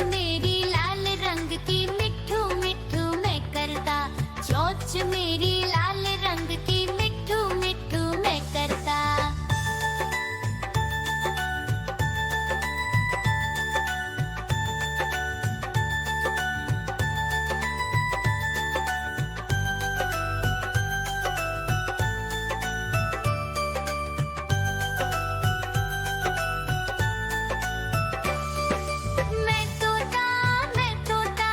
मेरी लाल रंग की मिट्ठू मिट्ठू मैं करता, चोंच मेरी लाल रंग की मिट्ठू मिट्ठू मैं करता। मैं तोता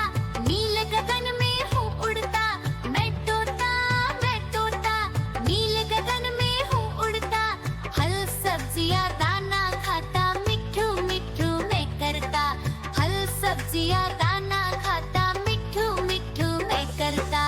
नील गगन में हूँ उड़ता। मैं तोता नील गगन में हूँ उड़ता। फल सब्जियाँ दाना खाता, मिट्ठू मिट्ठू मैं करता। फल सब्जियाँ दाना खाता, मिट्ठू मिट्ठू मैं करता।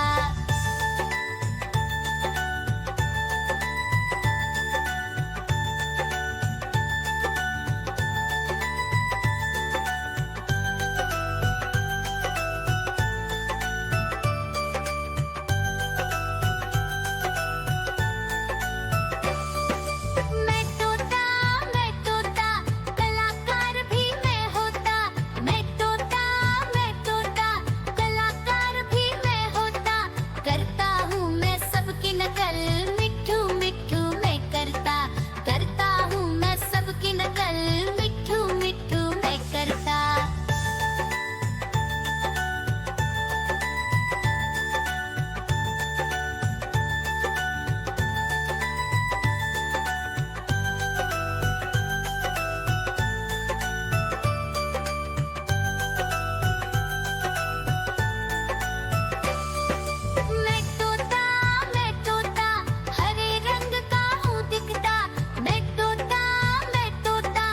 मैं तोता कलाकार भी मैं होता। मैं तोता कलाकार भी मैं होता। करता हूँ मैं सबकी नकल, मिट्ठू मिट्ठू मैं करता। करता हूँ मैं सबकी नकल, मिट्ठू मिट्ठू मैं करता। मैं तोता हरे रंग का हूँ दिखता। मैं तोता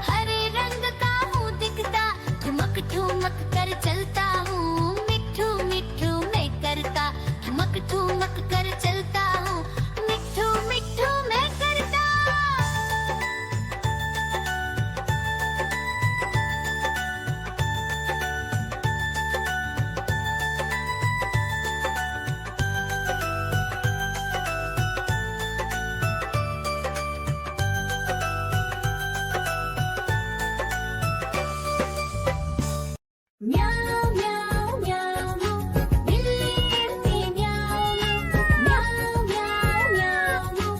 हरे रंग का हूँ दिखता। ठुमक ठुमक कर चलता हूँ, मिट्ठू मिट्ठू मैं करता। ठुमक ठुमक कर चलता हूँ, मिट्ठू मिट्ठू मैं करता। म्याऊं म्याऊं म्याऊं बिल्ली करती म्याऊं म्याऊं म्याऊं म्याऊं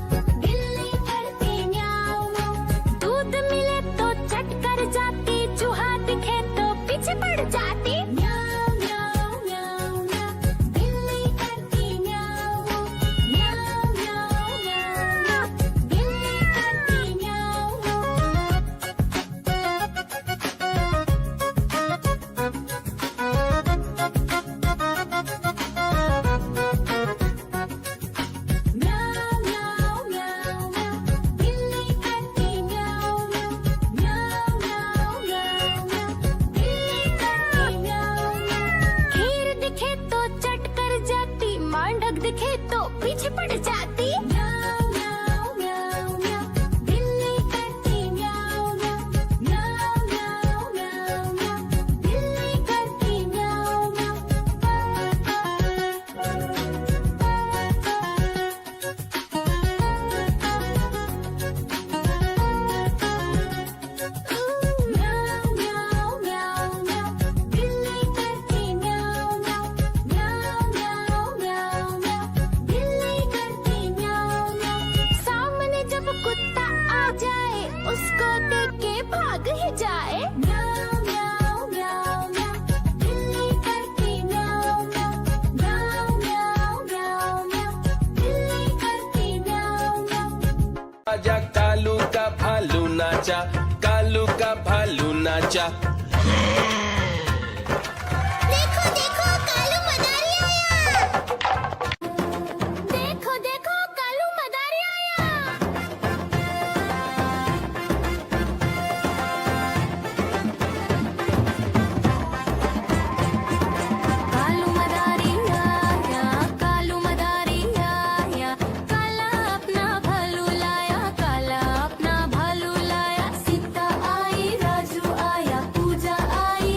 बिल्ली करती म्याऊं। दूध मिले तो चट कर जाती, चूहा दिखे तो पीछे पड़ जाती। म्याऊं म्याऊं म्याऊं म्याऊं बिल्ली करती म्याऊं म्याऊं म्याऊं म्याऊं बिल्ली करती म्याऊं। म्याऊं म्याऊं म्याऊं म्याऊं बिल्ली करती म्याऊं म्याऊं म्याऊं म्याऊं म्याऊं बिल्ली करती म्याऊं। खीर दिखे तो चट कर जाती, मांडक दिखे तो पीछे पड़ जाती। म्याऊं म्याऊं म्याऊं म्याऊं बिल्ली करती म्याऊं म्याऊं म्याऊं म्याऊं म्याऊं म्याऊं बिल्ली करती म्याऊं म्याऊं म्याऊं म्याऊं म्याऊं बिल्ली करती म्याऊं म्याऊं म्याऊं म्याऊं म्याऊं म्याऊं बिल्ली करती म्याऊं म्याऊं। सामने जब कुत्ता आ जाए, उसको देख के भाग ही जाए। म्याऊं म्याऊं म्याऊं म्याऊं बिल्ली करती म्याऊं म्याऊं म्याऊं म्याऊं म्याऊं म्याऊं बिल्ली करती म्याऊं म्याऊं। आजा कालू का भालू नाचा, कालू का भालू नाचा। देखो देखो कालू मदारी आया। देखो देखो कालू मदारी आया। कालू मदारी आया, कालू मदारी आया। काला अपना भालू लाया, काला अपना भालू लाया। सीता आई, राजू आया, पूजा आई,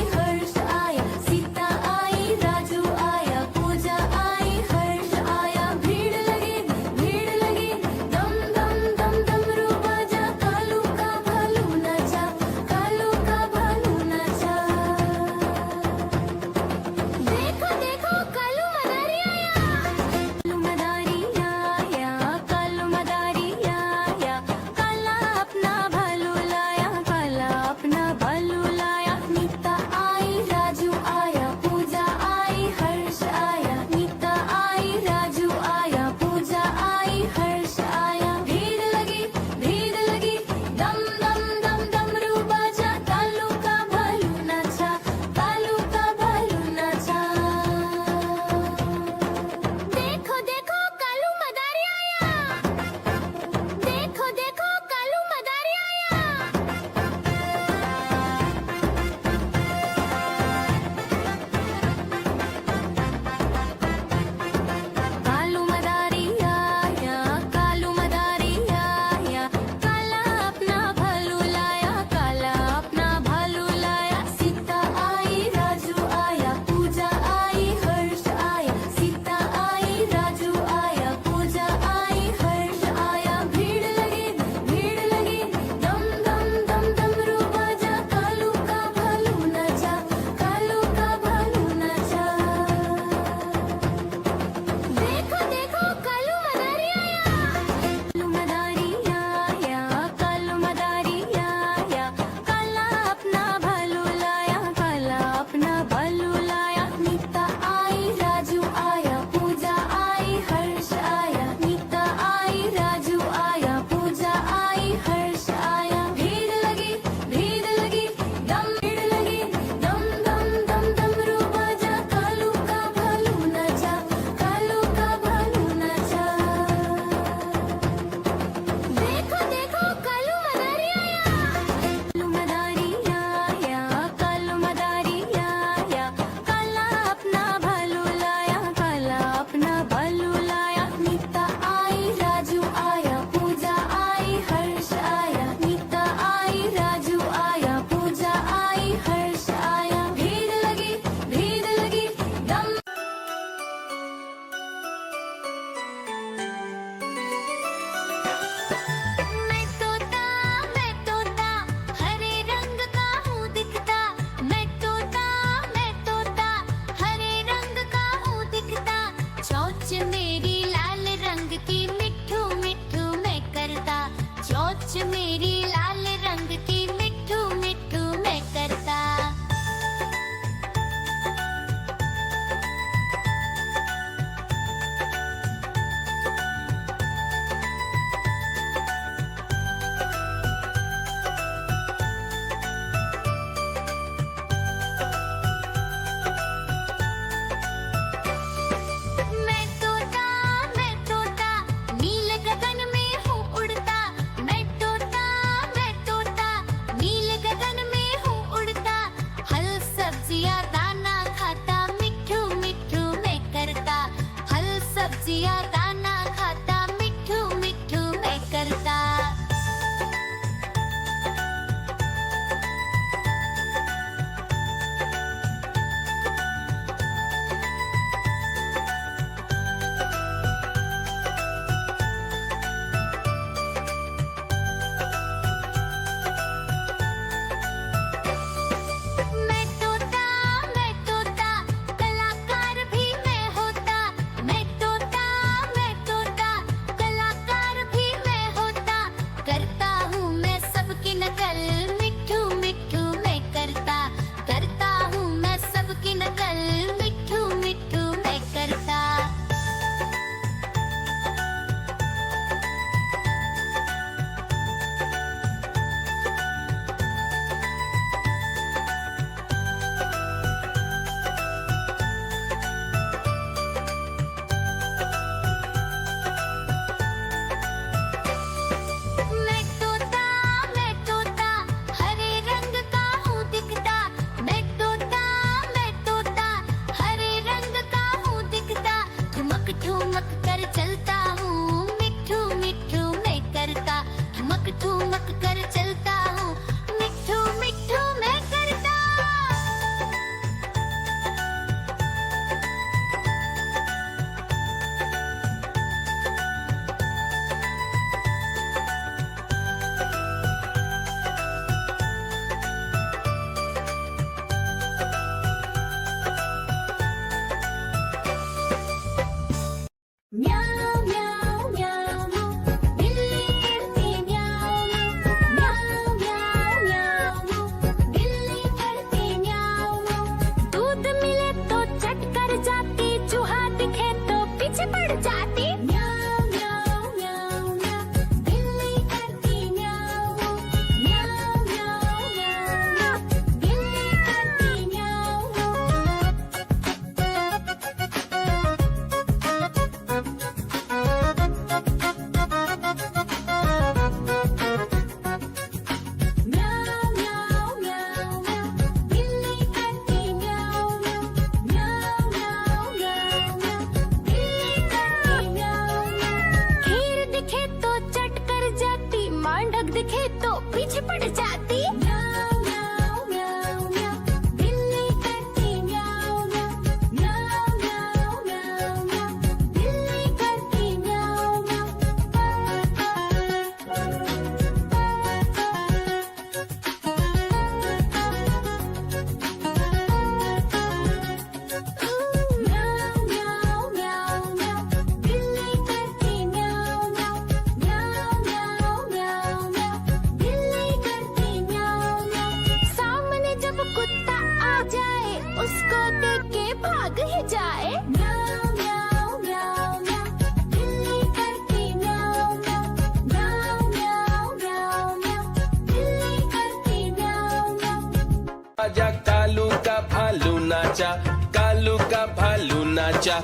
भाग ही जाए। म्याऊ म्याऊ म्याऊ म्याऊ, बिल्ली करती म्याऊ म्याऊ। म्याऊ म्याऊ म्याऊ म्याऊ, बिल्ली करती म्याऊ म्याऊ। आजा कालू का भालू नाचा, कालू का भालू नाचा।